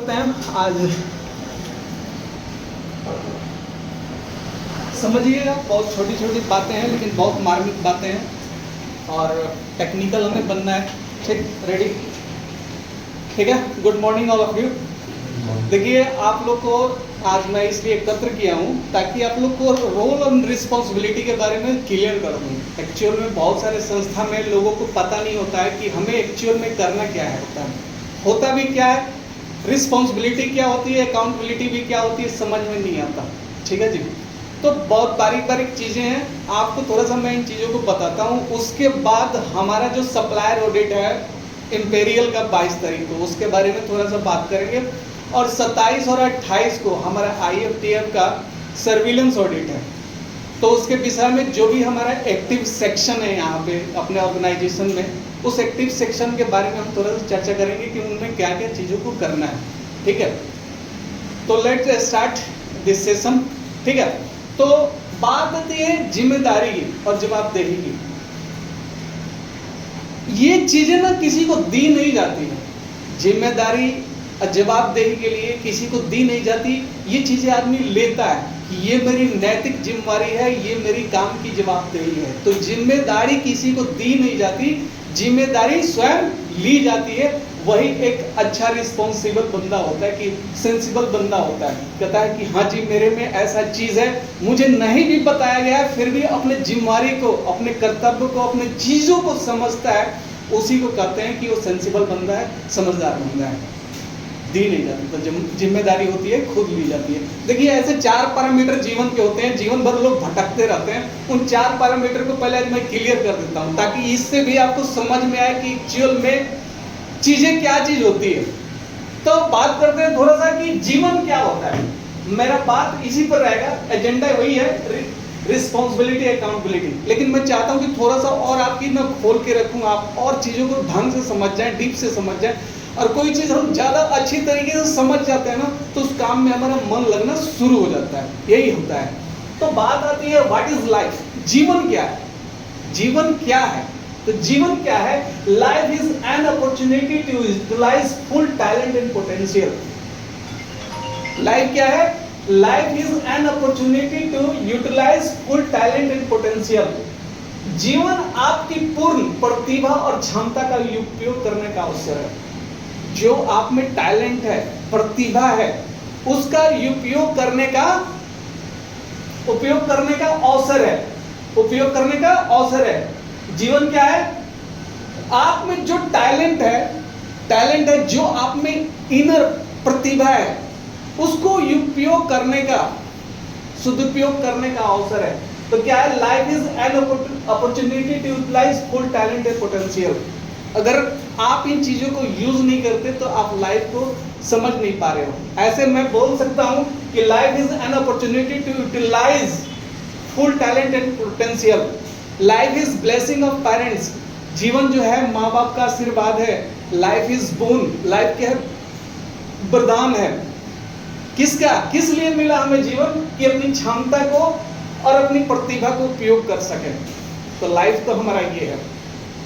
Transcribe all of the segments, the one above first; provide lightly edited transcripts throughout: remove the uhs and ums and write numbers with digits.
करते हैं। आज समझिएगा, बहुत छोटी छोटी बातें हैं लेकिन बहुत मार्मिक बातें हैं और टेक्निकल हमें बनना है। ठीक, रेडी? ठीक है। Good morning all of you. देखिए, आप लोग को आज मैं इसलिए एकत्र किया हूँ ताकि आप लोग को रोल और रिस्पॉन्सिबिलिटी के बारे में क्लियर कर दूँ। एक्चुअल में बहुत सारे संस्था में लोगों को पता नहीं होता है कि हमें एक्चुअल में करना क्या है। होता भी क्या है, रिस्पॉन्सिबिलिटी क्या होती है, अकाउंटेबिलिटी भी क्या होती है, समझ में नहीं आता। ठीक है जी। तो बहुत बारीक बारीक चीज़ें हैं, आपको थोड़ा सा मैं इन चीज़ों को बताता हूँ। उसके बाद हमारा जो सप्लायर ऑडिट है इंपेरियल का 22 तारीख को, उसके बारे में थोड़ा सा बात करेंगे। और 27 और 28 को हमारा IFTF का सर्विलेंस ऑडिट है। तो उसके विषय में जो भी हमारा एक्टिव सेक्शन है यहाँ पे अपने ऑर्गेनाइजेशन में, उस एक्टिव सेक्शन के बारे में हम थोड़ा सा चर्चा करेंगे कि उनमें क्या क्या चीज़ों को करना है। ठीक है, तो लेट्स स्टार्ट दिस सेशन। ठीक है, तो बात आती है जिम्मेदारी की और जवाबदेही की। ये चीज़ें ना किसी को दी नहीं जाती है। जिम्मेदारी और जवाबदेही के लिए किसी को दी नहीं जाती। ये चीज़ें आदमी लेता है कि ये मेरी नैतिक जिम्मेदारी है, ये मेरी काम की जवाबदेही है। तो जिम्मेदारी किसी को दी नहीं जाती, जिम्मेदारी स्वयं ली जाती है। वही एक अच्छा रिस्पॉन्सिबल बंदा होता है, कि सेंसिबल बंदा होता है। कहता है कि हाँ जी, मेरे में ऐसा चीज़ है, मुझे नहीं भी बताया गया है, फिर भी अपने जिम्मेदारी को, अपने कर्तव्य को, अपने चीज़ों को समझता है। उसी को कहते हैं कि वो सेंसिबल बंदा है, समझदार बंदा है। दी नहीं जाती, तो जिम्मेदारी होती है खुद ली जाती है। देखिए, ऐसे 4 पैरामीटर जीवन के होते हैं, जीवन भर लोग भटकते रहते हैं। उन 4 पैरामीटर को पहले आज मैं क्लियर कर देता हूँ, ताकि इससे भी आपको समझ में आए कि एक्चुअल में चीज़ें क्या चीज़ होती है। तो बात करते हैं थोड़ा सा कि जीवन क्या होता है। मेरा बात इसी पर रहेगा, एजेंडा वही है, रिस्पॉन्सिबिलिटी, अकाउंटेबिलिटी। लेकिन मैं चाहता हूँ कि थोड़ा सा और आपकी मैं खोल के रखूँ, आप और चीज़ों को ढंग से समझ जाएं, डीप से समझ जाएं। और कोई चीज़ हम ज़्यादा अच्छी तरीके से समझ जाते हैं ना, तो उस काम में हमारा मन लगना शुरू हो जाता है। यही होता है। तो बात आती है व्हाट इज लाइफ। जीवन क्या है? जीवन क्या है? तो जीवन क्या है? Life is an opportunity to utilize full talent and potential. Life क्या है? Life is an opportunity to utilize full talent and potential. जीवन आपकी पूर्ण प्रतिभा और क्षमता का उपयोग करने का अवसर है। जो आप में टैलेंट है, प्रतिभा है, उसका उपयोग करने का अवसर है। उपयोग करने का अवसर है। जीवन क्या है? आप में जो टैलेंट है, जो आप में इनर प्रतिभा है, उसको उपयोग करने का, सदुपयोग करने का अवसर है। तो क्या है? Life is an opportunity to utilize full talent and potential. अगर आप इन चीज़ों को यूज नहीं करते तो आप लाइफ को समझ नहीं पा रहे हो। ऐसे मैं बोल सकता हूँ कि life is an opportunity to utilize full talent and potential. Life is blessing of parents. जीवन जो है माँ बाप का आशीर्वाद है। Life is bone. लाइफ क्या है? वरदान है। किसका? किस लिए मिला हमें जीवन? कि अपनी क्षमता को और अपनी प्रतिभा को उपयोग कर सके। तो लाइफ तो हमारा ये है।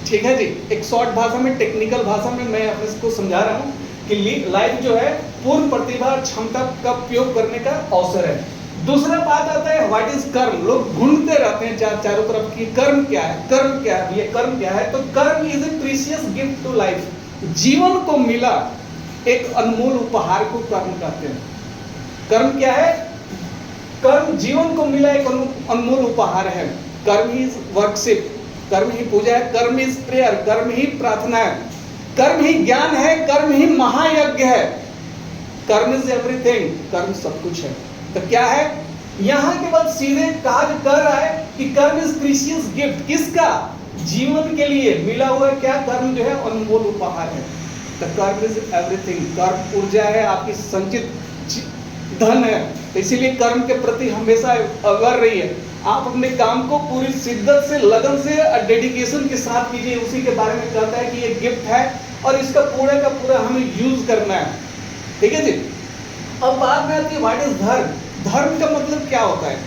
ठीक है जी। एक शॉर्ट भाषा में, टेक्निकल भाषा में मैं अपने को समझा रहा हूँ कि लाइफ जो है पूर्ण प्रतिभा और क्षमता का उपयोग करने का अवसर है। दूसरा बात आता है व्हाट इज कर्म। लोग ढूंढते रहते हैं चारों तरफ कि कर्म क्या है, कर्म क्या है, ये कर्म क्या है। तो karma is a precious gift to life. जीवन को मिला एक अनमोल उपहार को कर्म कहते हैं। कर्म क्या है? कर्म जीवन को मिला एक अनमोल उपहार है। कर्म इज वर्कशिप, कर्म ही पूजा है। कर्म इज प्रेयर, कर्म ही प्रार्थना है। कर्म ही ज्ञान है, कर्म ही महायज्ञ है। कर्म इज एवरीथिंग, कर्म सब कुछ है। तो क्या है? यहाँ के बाद सीधे कहा कर रहा है कि कर्म इज प्रीशियस गिफ्ट। किसका? जीवन के लिए मिला हुआ क्या? कर्म जो है अनमोल उपहार है। तो कर्म इज एवरीथिंग। कर्म ऊर्जा है, आपकी संचित धन है। तो इसीलिए कर्म के प्रति हमेशा अगर रही है। आप अपने काम को पूरी शिद्दत से, लगन से, डेडिकेशन के साथ कीजिए। उसी के बारे में कहता है कि ये गिफ्ट है और इसका पूरा का पूरा हमें यूज करना है। ठीक है जी। अब बात में आती है व्हाट इज धर्म। धर्म का मतलब क्या होता है?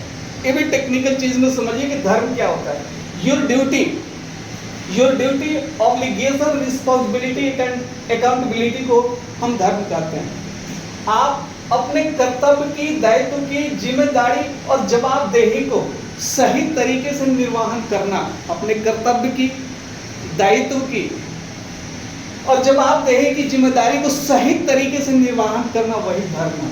ये भी टेक्निकल चीज में समझिए कि धर्म क्या होता है। Your duty, obligation, responsibility and accountability को हम धर्म कहते हैं। आप अपने कर्तव्य की, दायित्व की, जिम्मेदारी और जवाबदेही को सही तरीके से निर्वहन करना, अपने कर्तव्य की, दायित्व की और जवाबदेही की, जिम्मेदारी को सही तरीके से निर्वहन करना, वही धर्म है।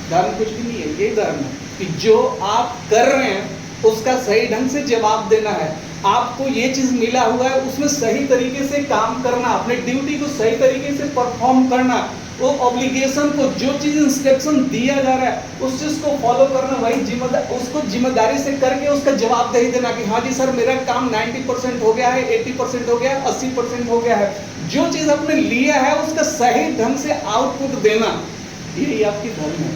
धर्म कुछ भी नहीं है, यही धर्म है कि जो आप कर रहे हैं उसका सही ढंग से जवाब देना है। आपको ये चीज मिला हुआ है, उसमें सही तरीके से काम करना, अपने ड्यूटी को सही तरीके से परफॉर्म करना, वो ऑब्लिगेशन को, जो चीज इंस्ट्रक्शन दिया जा रहा है उस चीज को फॉलो करना, वही जिम्मेदारी, उसको जिम्मेदारी से करके उसका जवाबदेही देना कि हाँ जी सर मेरा काम 90% हो गया है, 80% हो गया है, 80% हो गया है। जो चीज आपने लिया है उसका सही ढंग से आउटपुट देना, यही आपकी धर्म है।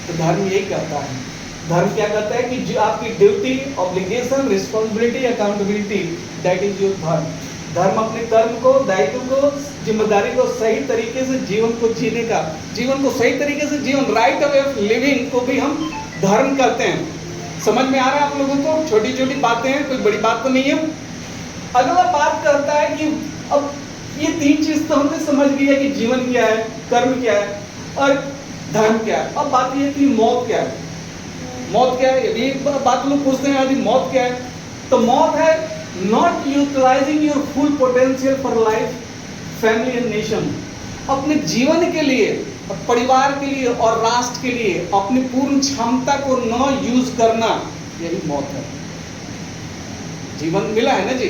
तो धर्म यही कहता है। धर्म क्या कहता है कि जो आपकी duty, obligation, responsibility, accountability, that is your धर्म। धर्म अपने कर्म को, दायित्व को, जिम्मेदारी को सही तरीके से जीवन को जीने का, जीवन को सही तरीके से जीवन, राइट वे ऑफ लिविंग को भी हम धर्म कहते हैं। समझ में आ रहा है आप लोगों को? छोटी छोटी बातें हैं, कोई बड़ी बात तो नहीं है। अगला बात करता है कि अब ये तीन चीज तो हमने समझ लिया कि जीवन क्या है, कर्म क्या है और धर्म क्या है। अब बात ये थी मौत क्या है। मौत क्या है? ये बात लोग पूछते हैं आज मौत क्या है। तो मौत है not utilizing your full potential for life, family and nation. अपने जीवन के लिए, परिवार के लिए और राष्ट्र के लिए अपनी पूर्ण क्षमता को न यूज करना, यही मौत है। जीवन मिला है ना जी,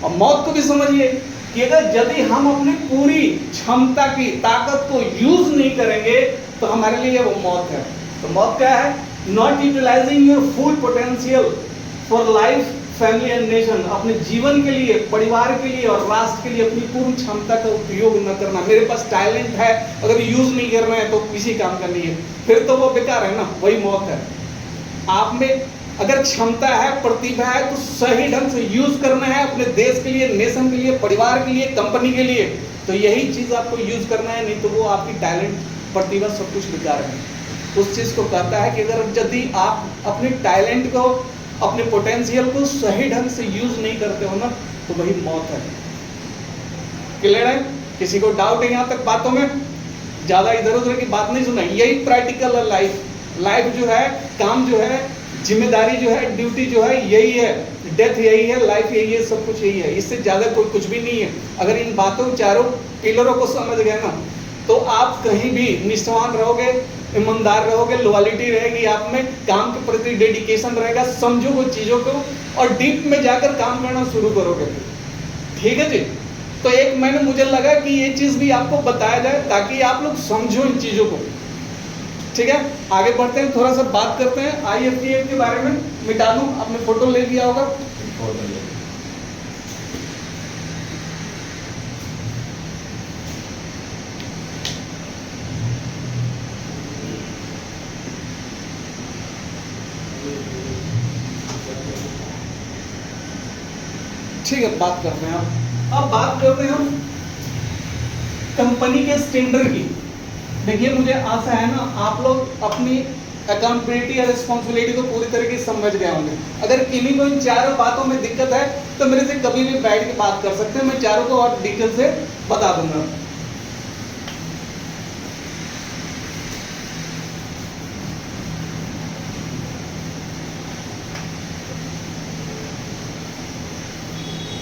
और मौत को भी समझिए कि अगर यदि हम अपनी पूरी क्षमता की, ताकत को यूज नहीं करेंगे तो हमारे लिए वो मौत है। तो मौत क्या है? Not utilizing your full potential for life, family and nation. अपने जीवन के लिए, परिवार के लिए और राष्ट्र के लिए अपनी पूर्ण क्षमता का उपयोग न करना। मेरे पास टैलेंट है, अगर यूज नहीं कर रहे हैं तो किसी काम का नहीं है, फिर तो वो बेकार है ना, वही मौत है। आप में अगर क्षमता है, प्रतिभा है तो सही ढंग से यूज करना है अपने देश के लिए, नेशन के लिए, परिवार के लिए, कंपनी के लिए, तो यही चीज आपको यूज करना है। नहीं तो वो आपकी टैलेंट, प्रतिभा सब कुछ बेकार है। उस चीज को कहता है कि अगर यदि आप अपने टैलेंट को, अपने पोटेंशियल को सही ढंग से यूज नहीं करते हो ना, तो वही मौत है। क्लियर है? किसी को डाउट है यहाँ तक बातों में? ज्यादा इधर उधर की बात नहीं सुना, यही प्रैक्टिकल है लाइफ। लाइफ जो है, काम जो है, जिम्मेदारी जो है, ड्यूटी जो है, यही है। डेथ यही है, लाइफ यही है, सब कुछ यही है। इससे ज्यादा कोई कुछ भी नहीं है। अगर इन बातों, चारों पिलरों को समझ गए ना, तो आप कहीं भी निष्ठावान रहोगे, ईमानदार रहोगे, लॉयल्टी रहेगी आप में, काम के प्रति डेडिकेशन रहेगा, समझो वो चीजों को और डीप में जाकर काम करना शुरू करोगे। ठीक है जी? तो एक महीने मुझे लगा कि ये चीज भी आपको बताया जाए ताकि आप लोग समझो इन चीजों को। ठीक है, आगे बढ़ते हैं, थोड़ा सा बात करते हैं IFTF के बारे में। मिटा दूं, आपने फोटो ले लिया होगा। ठीक है, बात करते हैं अब बात करते हैं हम कंपनी के स्टैंडर्ड की। देखिए, मुझे आशा है ना आप लोग अपनी अकाउंटेबिलिटी या रिस्पॉन्सिबिलिटी को पूरी तरीके से समझ गए होंगे। अगर किन्हीं को इन चारों बातों में दिक्कत है तो मेरे से कभी भी बैठ के बात कर सकते हैं, मैं चारों को और डिटेल से बता दूंगा।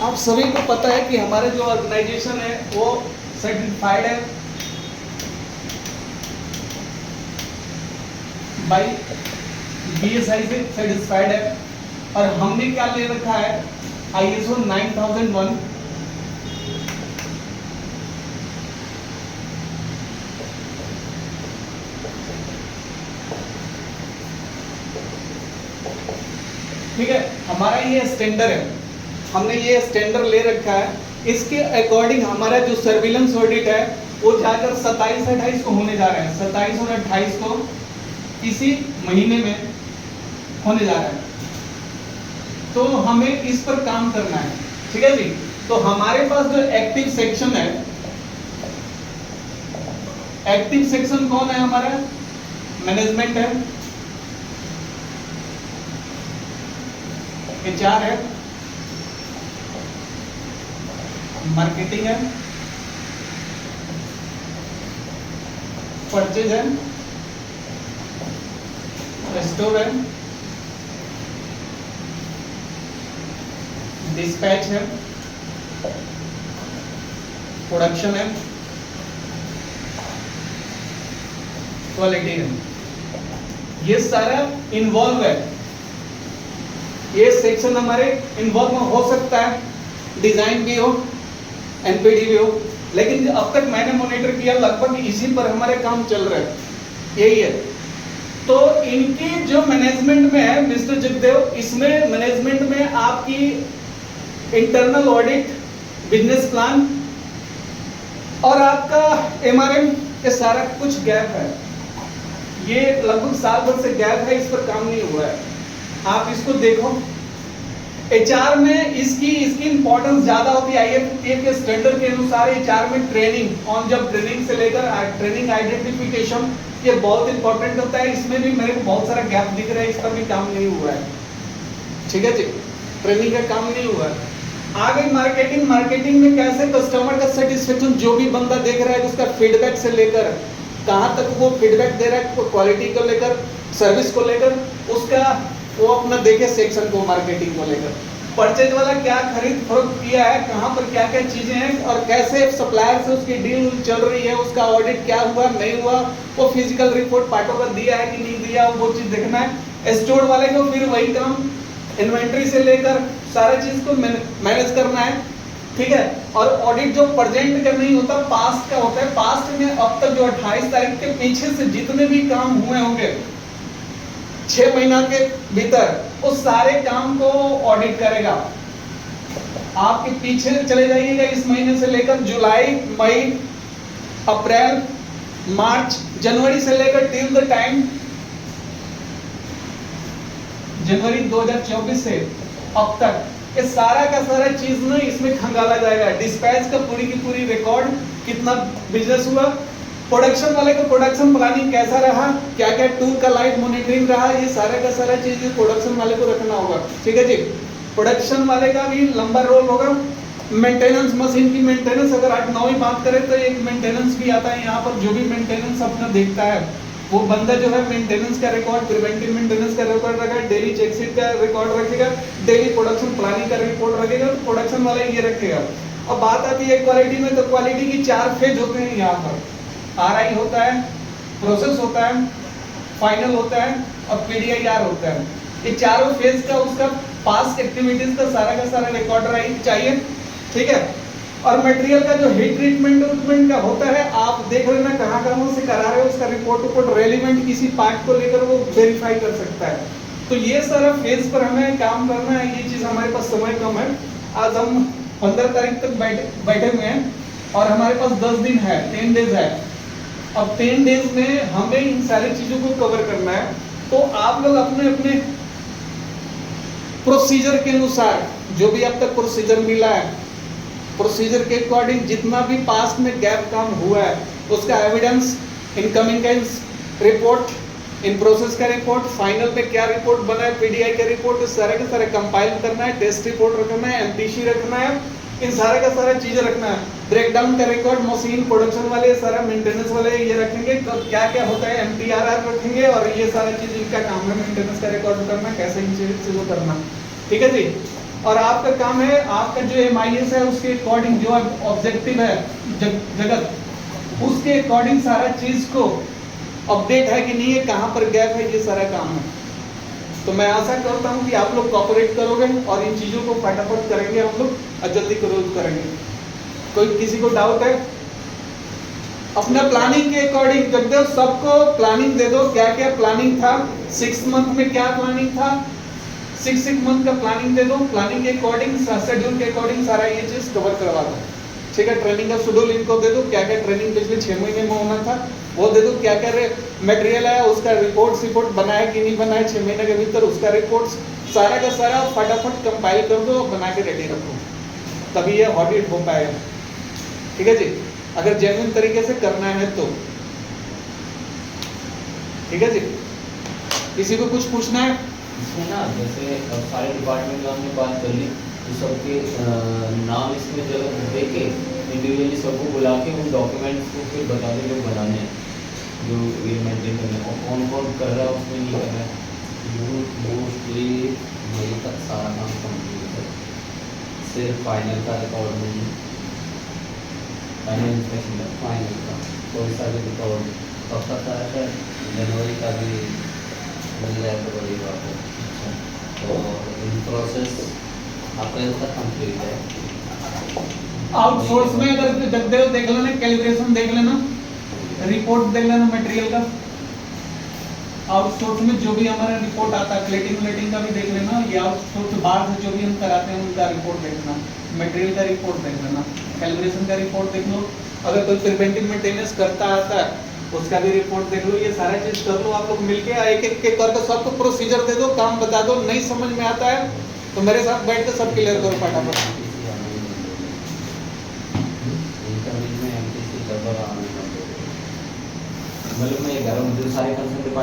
आप सभी को पता है कि हमारे जो ऑर्गेनाइजेशन है वो सर्टिफाइड है बाई BSI से सेटिस्फाइड है। और हमने क्या ले रखा है? ISO 9001। ठीक है, हमारा ये स्टैंडर्ड है, हमने ये स्टैंडर्ड ले रखा है। इसके अकॉर्डिंग हमारा जो सर्विलेंस ऑडिट है वो जाकर 27-28 को होने जा रहा है। 27 और 28 को इसी महीने में होने जा रहा है। तो हमें इस पर काम करना है। ठीक है जी? तो हमारे पास जो एक्टिव सेक्शन है, एक्टिव सेक्शन कौन है हमारा? मैनेजमेंट है, HR है, मार्केटिंग है, परचेज है, स्टोर है, डिस्पैच है, प्रोडक्शन है, क्वालिटी है। ये सारा इन्वॉल्व है। ये सेक्शन हमारे इन्वॉल्व हो सकता है, डिजाइन भी हो, एनपीडी भी हो, लेकिन अब तक मैंने मॉनिटर किया लगभग इसी पर हमारे काम चल रहा है, यही है। तो इनकी जो मैनेजमेंट में है मिस्टर जगदेव, इसमें मैनेजमेंट में आपकी इंटरनल ऑडिट, बिजनेस प्लान और आपका एमआरएम, ये सारा कुछ गैप है। ये लगभग साल भर से गैप है, इस पर काम नहीं हुआ है। आप इसको देखो। एचआर में इसकी इंपॉर्टेंस ज्यादा होती है। आईएफए के स्टैंडर्ड के अनुसार एचआर में ट्रेनिंग, ऑन जॉब ट्रेनिंग से लेकर ट्रेनिंग आइडेंटिफिकेशन, ये बहुत इंपॉर्टेंट होता है। इसमें भी मेरे को बहुत सारा गैप दिख रहा है, इस पर भी काम नहीं हुआ है। ठीक है जी, ट्रेनिंग का काम नहीं हुआ है। आगे मार्केटिंग, मार्केटिंग में कैसे कस्टमर का सेटिस्फेक्शन, जो भी बंदा देख रहा है उसका फीडबैक से लेकर कहाँ तक वो फीडबैक दे रहा है, क्वालिटी को लेकर, सर्विस को लेकर, उसका वो अपना देखे सेक्शन को, मार्केटिंग को लेकर। परचेज वाला क्या खरीद फरोख्त किया है, कहाँ पर क्या क्या चीजें हैं और कैसे सप्लायर से उसकी डील चल रही है, उसका ऑडिट क्या हुआ नहीं हुआ, वो फिजिकल रिपोर्ट पार्टों का दिया है कि नहीं दिया, वो चीज देखना है। स्टोर वाले को फिर वही काम, इन्वेंट्री से लेकर सारा चीज को मैनेज करना है। ठीक है। और ऑडिट जो प्रेजेंट का नहीं होता, पास्ट का होता है। पास्ट में अब तक जो 28 तारीख के पीछे से जितने भी काम हुए होंगे 6 महीना के भीतर, उस सारे काम को ऑडिट करेगा। आपके पीछे चले जाइएगा, इस महीने से लेकर जुलाई, मई, अप्रैल, मार्च, जनवरी से लेकर टिल द टाइम जनवरी 2024 से अब तक, ये सारा का सारा चीज ना इसमें खंगाला जाएगा। डिस्पैच का पूरी की पूरी रिकॉर्ड, कितना बिजनेस हुआ, प्रोडक्शन वाले का प्रोडक्शन प्लानिंग कैसा रहा, क्या क्या टूल का लाइव मॉनिटरिंग रहा, ये सारा का सारा चीज प्रोडक्शन वाले को रखना होगा। ठीक है जी। प्रोडक्शन वाले का भी लंबा रोल होगा। मेंटेनेंस, मशीन की मेंटेनेंस, अगर 8-9 ही बात करें तो एक मेंटेनेंस भी आता है यहाँ पर, जो भी मेंटेनेंस अपना देखता है वो बंदा जो है मेंटेनेंस का रिकॉर्ड, प्रिवेंटिव मेंटेनेंस का रिकॉर्ड रखेगा, डेली चेक शीट का रिकॉर्ड रखेगा, डेली प्रोडक्शन प्लानिंग का रिपोर्ट रखेगा, तो प्रोडक्शन वाला ये रखेगा। अब बात आती है क्वालिटी में, तो क्वालिटी की 4 फेज होते हैं यहाँ पर। आरआई होता है, प्रोसेस होता है, फाइनल होता है और पीडीआईआर होता है। ये चारों फेज का उसका पास्ट एक्टिविटीज का सारा रिकॉर्ड चाहिए। ठीक है। और मटेरियल का जो हीट ट्रीटमेंट का होता है, आप देख रहे ना कहाँ कहाँ से करा रहे हो, उसका रिपोर्ट रेलिवेंट किसी पार्ट को लेकर वो वेरीफाई कर सकता है। तो ये सारा फेज पर हमें काम करना है। ये चीज हमारे पास समय कम है। आज हम 15 तारीख तक बैठे हुए हैं और हमारे पास 10 दिन है, 10 डेज है। अब 10 डेज में हमें इन सारी चीजों को कवर करना है। तो आप लोग अपने अपने प्रोसीजर के अनुसार, जो भी अब तक प्रोसीजर मिला है, प्रोसीजर के अकॉर्डिंग जितना भी पास्ट में गैप काम हुआ है उसका एविडेंस, इनकमिंग का रिपोर्ट, इन प्रोसेस का रिपोर्ट, फाइनल पे क्या रिपोर्ट बना है, पीडीआई का रिपोर्ट, सारे के सारे कंपाइल करना है, टेस्ट रिपोर्ट रखना है, एमपीसी रखना है, इन सारे का सारा चीजें रखना है। ब्रेकडाउन का रिकॉर्ड, मशीन प्रोडक्शन वाले, सारा मेंटेनेंस वाले ये रखेंगे, तो क्या क्या होता है एमटीआरआर रखेंगे, और ये सारा चीज इनका काम है मेंटेनेंस का रिकॉर्ड करना, कैसे इन चीजों करना। ठीक है जी। और आपका काम है, आपका जो एमआईएस है उसके अकॉर्डिंग, जो ऑब्जेक्टिव है जगत, उसके अकॉर्डिंग सारा चीज को अपडेट है कि नहीं है, कहाँ पर गैप है, ये सारा काम है। तो मैं आशा करता हूँ कि आप लोग कोऑपरेट करोगे और इन चीजों को फटाफट करेंगे हम लोग, और जल्दी करेंगे। कोई किसी को डाउट है? अपना प्लानिंग के अकॉर्डिंग जगदेव सबको प्लानिंग दे दो, क्या क्या प्लानिंग था, 6 मंथ में क्या प्लानिंग था, 6 मंथ का प्लानिंग दे दो। प्लानिंग के अकॉर्डिंग, शेड्यूल के अकॉर्डिंग सारा ये चीज कवर करवा दो। ठीक है। ट्रेनिंग का शेड्यूल इनको दे दो, क्या क्या ट्रेनिंग पिछले 6 महीने में होना था वो दे दो, क्या क्या मटेरियल है उसका रिपोर्ट बनाया कि नहीं बनाया 6 महीने के भीतर, उसका रिपोर्ट सारा का सारा फटाफट कंपाइल कर दो, बना के रेडी रखो, तभी ये ऑडिट हो पाएगा। ठीक है जी। अगर जेन्युइन तरीके से करना है तो। ठीक है जी। किसी को कुछ पूछना है? इसमें ना जैसे सारे डिपार्टमेंट का हमने बात कर ली, तो सबके नाम इसमें जब देके इंडिविजुअली सबको बुला के उन डॉक्यूमेंट्स को फिर बता दें जो बनाने हैं, जो ये मेंटेन करना है, और कौन कौन कर रहा है उसमें नहीं कर रहा है। मोस्टली मेरे तक सारा काम कंप्लीट है, सिर्फ फाइनल का रिकॉर्ड नहीं, फाइनल इंस्पेक्शन का फाइनल का कोई सा भी रिकॉर्ड कब तक है, शायद जनवरी का भी मिल जाए तो बड़ी बात है। तो इन प्रोसेस अप्रैल तक कंप्लीट है। आउटसोर्स में अगर देख लेना, कैलिब्रेशन देख लेना, रिपोर्ट देख लेना मटेरियल का। आउटसोर्स में जो भी हमारा रिपोर्ट आता है, प्लेटिंग का भी देख लेना, ये आउटसोर्स बाहर से जो भी हम कराते हैं उनका रिपोर्ट देखना, मटेरियल का रिपोर्ट देख लेना, कैलिब्रेशन का रिपोर्ट देख लो, अगर कोई प्रिवेंटिव मेंटेनेंस करता आता है उसका भी रिपोर्ट देख लो। ये सारा चीज कर लो, आप लोग मिलके एक एक करके सबको प्रोसीजर दे दो, काम बता दो। नहीं समझ में आता है तो मेरे साथ बैठ के सब क्लियर करो फटाफट। मतलब मैं घर में जो सारे कंसर्न